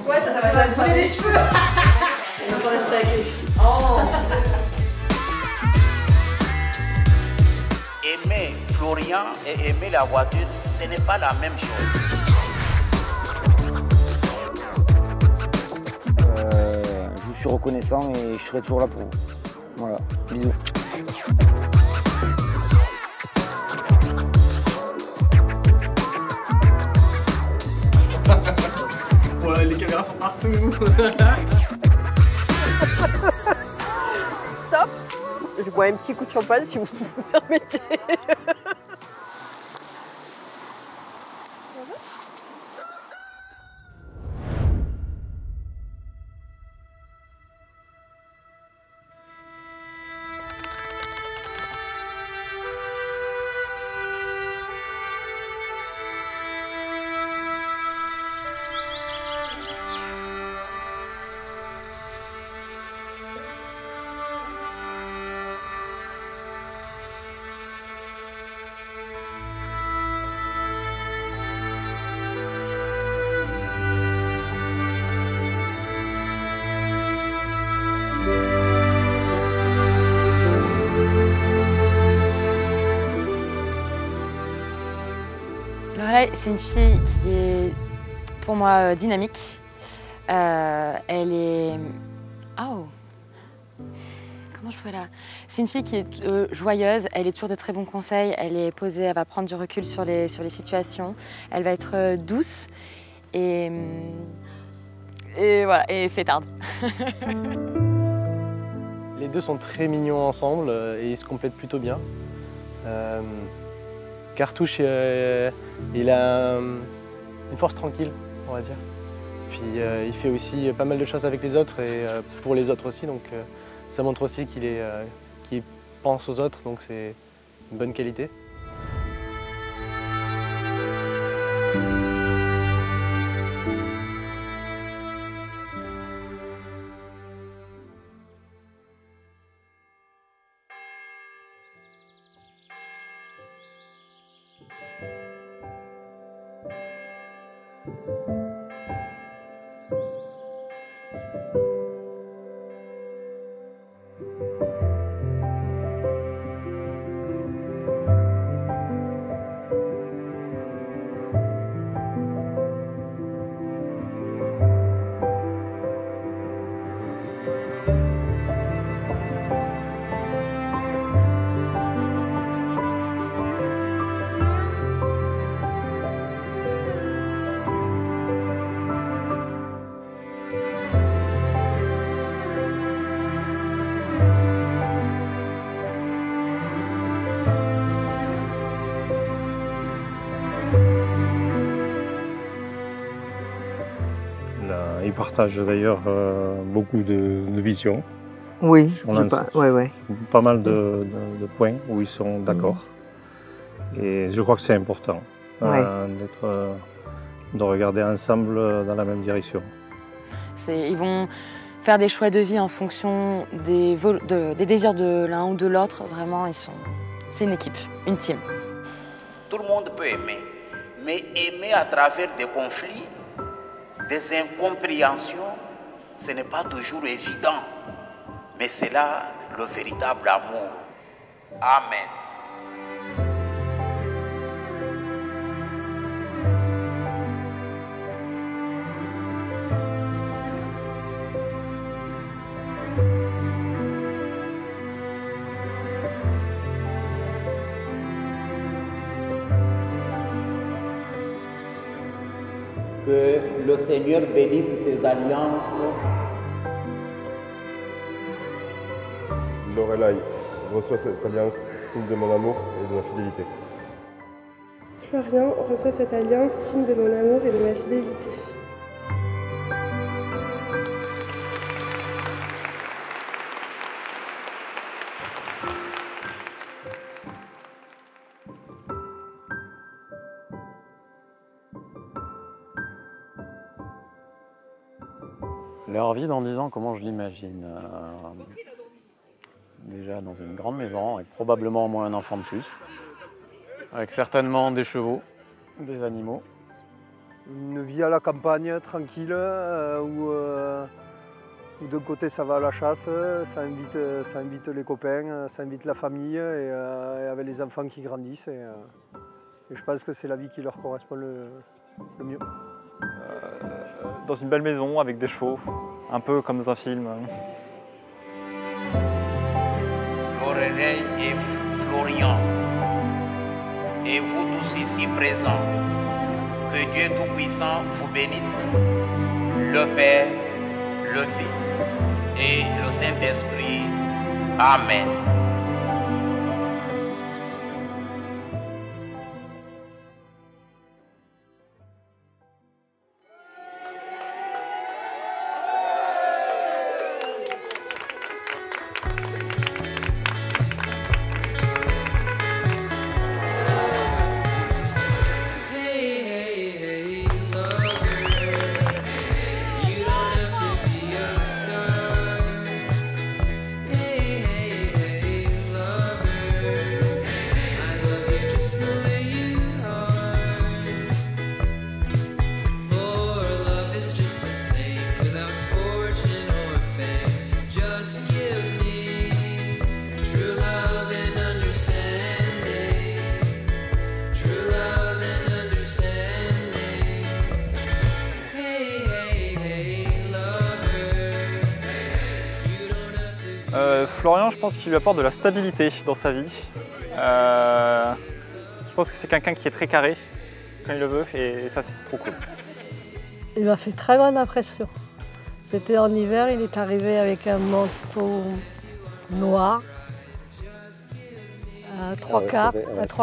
Ouais, ça va te brûler les cheveux. On va pas rester avec les cheveux. Oh. Aimer Florian et aimer la voiture, ce n'est pas la même chose. Je vous suis reconnaissant et je serai toujours là pour vous. Voilà, bisous. Ouais, les caméras sont partout. Stop. Je bois un petit coup de champagne si vous me permettez. Lorelai, c'est une fille qui est, pour moi, dynamique. Elle est... Oh! Comment je pourrais la... C'est une fille qui est joyeuse, elle est toujours de très bons conseils, elle est posée, elle va prendre du recul sur les situations, elle va être douce et voilà, et fêtarde. Les deux sont très mignons ensemble et ils se complètent plutôt bien. Cartouche, il a une force tranquille, on va dire. Puis il fait aussi pas mal de choses avec les autres et pour les autres aussi, donc ça montre aussi qu'il pense aux autres, donc c'est une bonne qualité. Ils partagent d'ailleurs beaucoup de visions. Oui, Pas mal de points où ils sont d'accord. Et je crois que c'est important de regarder ensemble dans la même direction. Ils vont faire des choix de vie en fonction des désirs de l'un ou de l'autre. Vraiment, c'est une équipe, une team. Tout le monde peut aimer, mais aimer à travers des conflits, des incompréhensions, ce n'est pas toujours évident. Mais c'est là le véritable amour. Amen. Que le Seigneur bénisse ses alliances. Lorelai reçoit cette alliance, signe de mon amour et de ma fidélité. Florian reçoit cette alliance, signe de mon amour et de ma fidélité. Leur vie dans 10 ans, comment je l'imagine déjà dans une grande maison, avec probablement au moins un enfant de plus, avec certainement des chevaux, des animaux, Une vie à la campagne, tranquille, où d'un côté ça va à la chasse, ça invite les copains, ça invite la famille et avec les enfants qui grandissent. Et je pense que c'est la vie qui leur correspond le mieux. Dans une belle maison avec des chevaux, un peu comme dans un film. Lorelei et Florian, et vous tous ici présents, que Dieu Tout-Puissant vous bénisse, le Père, le Fils et le Saint-Esprit. Amen. Florian, je pense qu'il lui apporte de la stabilité dans sa vie. Je pense que c'est quelqu'un qui est très carré quand il le veut et ça c'est trop cool. Il m'a fait très bonne impression. C'était en hiver, il est arrivé avec un manteau noir, à trois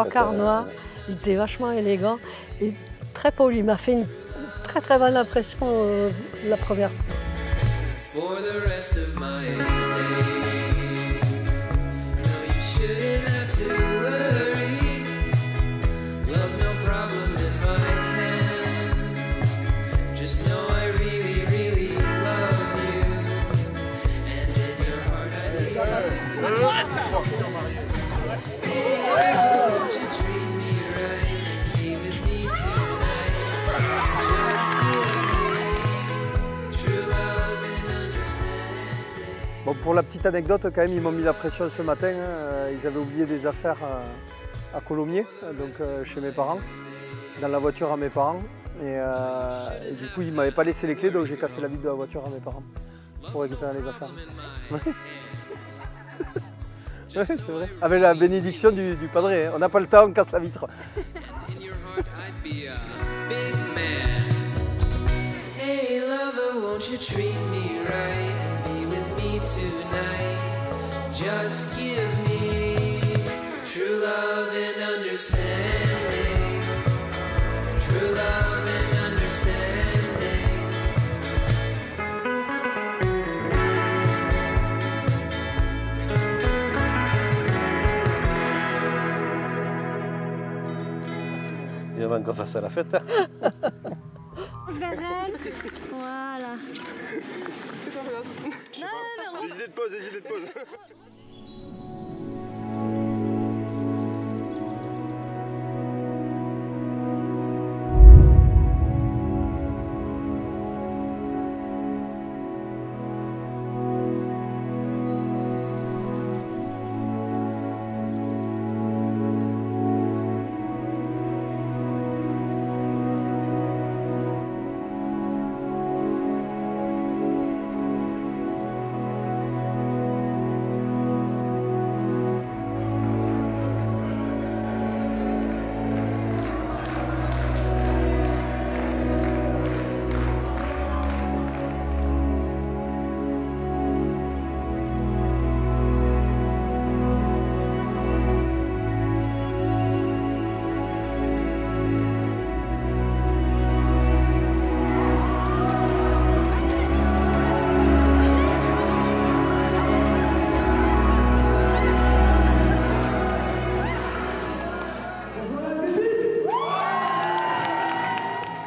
quarts noir. Il était vachement élégant et très poli. Il m'a fait une très bonne impression la première fois. Bon, pour la petite anecdote, quand même, ils m'ont mis la pression ce matin. Ils avaient oublié des affaires à Colomiers, donc chez mes parents, dans la voiture à mes parents. Et du coup, ils ne m'avaient pas laissé les clés, donc j'ai cassé la vitre de la voiture à mes parents pour récupérer les affaires. Ouais, c'est vrai. Avec la bénédiction du padré, hein. On n'a pas le temps, on casse la vitre. Just give me true love and understanding. True love and understanding. Viens avant qu'on fasse la fête. Voilà. Des idées de pause, des idées de pause.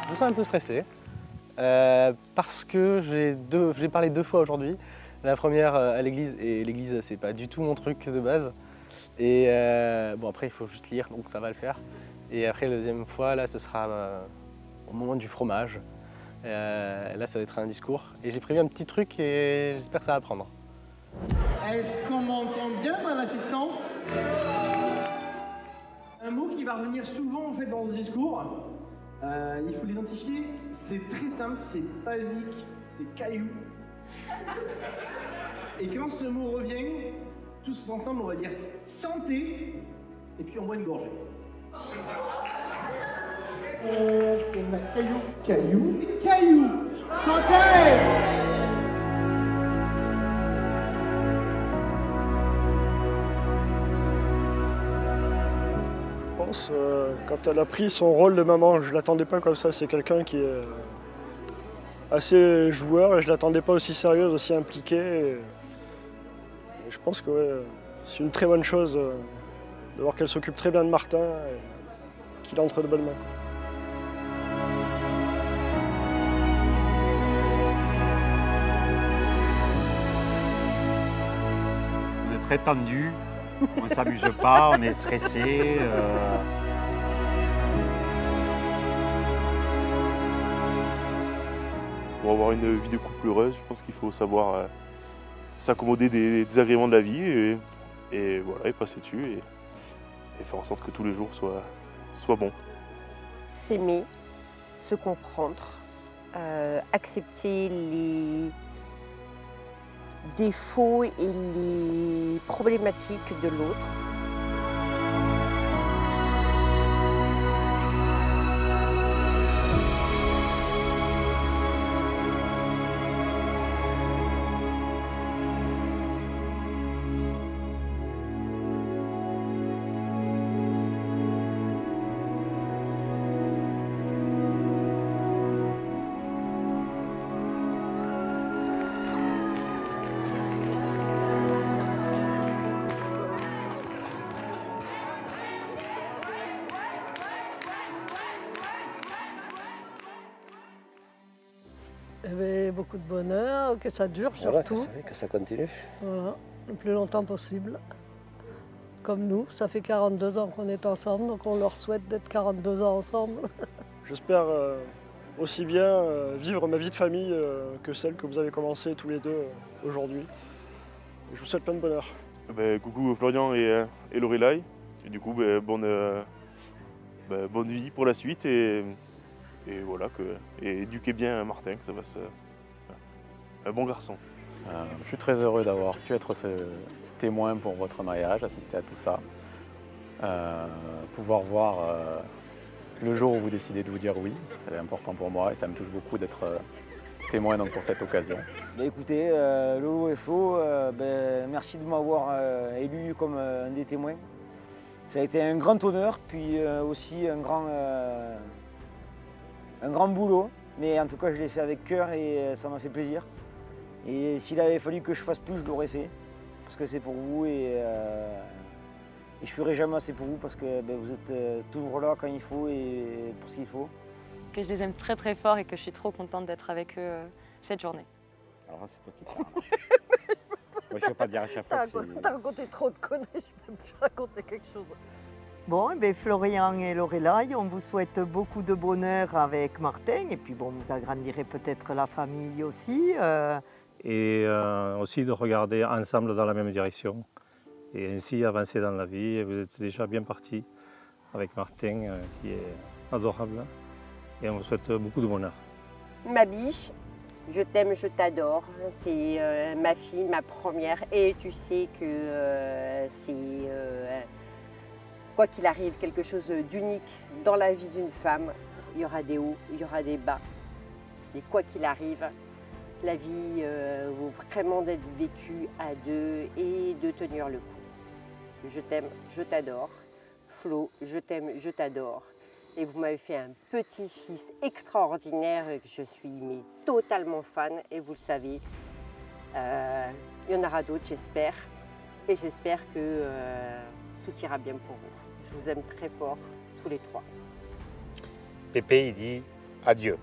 Je me sens un peu stressé parce que j'ai parlé 2 fois aujourd'hui. La première à l'église, et l'église c'est pas du tout mon truc de base. Et bon après il faut juste lire donc ça va le faire. Et après la deuxième fois là ce sera au moment du fromage. Là, ça va être un discours. Et j'ai prévu un petit truc et j'espère que ça va prendre. Est-ce qu'on m'entend bien dans l'assistance? Un mot qui va revenir souvent en fait dans ce discours, il faut l'identifier, c'est très simple, c'est basique, c'est caillou. Et quand ce mot revient, tous ensemble on va dire santé, et puis on boit une gorgée. On a caillou, caillou, caillou, santé! Quand elle a pris son rôle de maman, je ne l'attendais pas comme ça. C'est quelqu'un qui est assez joueur et je ne l'attendais pas aussi sérieuse, aussi impliquée. Et je pense que ouais, c'est une très bonne chose de voir qu'elle s'occupe très bien de Martin et qu'il est entre de bonnes mains. On est très tendu. On ne s'amuse pas, on est stressé. Pour avoir une vie de couple heureuse, je pense qu'il faut savoir s'accommoder des désagréments de la vie et voilà, et passer dessus et faire en sorte que tous les jours soient bons. S'aimer, se comprendre, accepter les défauts et les problématiques de l'autre. Beaucoup de bonheur, que ça dure surtout. Que ça continue. Voilà, le plus longtemps possible. Comme nous, ça fait 42 ans qu'on est ensemble, donc on leur souhaite d'être 42 ans ensemble. J'espère aussi bien vivre ma vie de famille que celle que vous avez commencé tous les deux aujourd'hui. Je vous souhaite plein de bonheur. Coucou Florian et Lorelai. Et du coup, bonne vie pour la suite et voilà, et éduquez bien Martin, que ça va se... Un bon garçon. Je suis très heureux d'avoir pu être témoin pour votre mariage, assister à tout ça. Pouvoir voir le jour où vous décidez de vous dire oui, c'est important pour moi et ça me touche beaucoup d'être témoin donc, pour cette occasion. Écoutez, Lolo et Flo, merci de m'avoir élu comme un des témoins. Ça a été un grand honneur, puis aussi un grand boulot, mais en tout cas je l'ai fait avec cœur et ça m'a fait plaisir. Et s'il avait fallu que je fasse plus, je l'aurais fait, parce que c'est pour vous et je ferai jamais assez pour vous parce que vous êtes toujours là quand il faut et pour ce qu'il faut. Que je les aime très très fort et que je suis trop contente d'être avec eux cette journée. Alors là, c'est toi qui parles. Moi, je ne veux pas dire à chaque fois. T'as raconté trop de conneries, je ne peux plus raconter quelque chose. Bon, Florian et Lorelai, on vous souhaite beaucoup de bonheur avec Martin et puis bon, vous agrandirez peut-être la famille aussi. Et aussi de regarder ensemble dans la même direction et ainsi avancer dans la vie. Et vous êtes déjà bien parti avec Martin qui est adorable et on vous souhaite beaucoup de bonheur. Ma biche, je t'aime, je t'adore. Tu es ma fille, ma première et tu sais que c'est... quoi qu'il arrive, quelque chose d'unique dans la vie d'une femme. Il y aura des hauts, il y aura des bas. Et quoi qu'il arrive, la vie vaut vraiment d'être vécue à deux et de tenir le coup. Je t'aime, je t'adore. Flo, je t'aime, je t'adore. Et vous m'avez fait un petit-fils extraordinaire que je suis mais totalement fan. Et vous le savez, il y en aura d'autres, j'espère. Et j'espère que tout ira bien pour vous. Je vous aime très fort, tous les trois. Pépé, il dit adieu.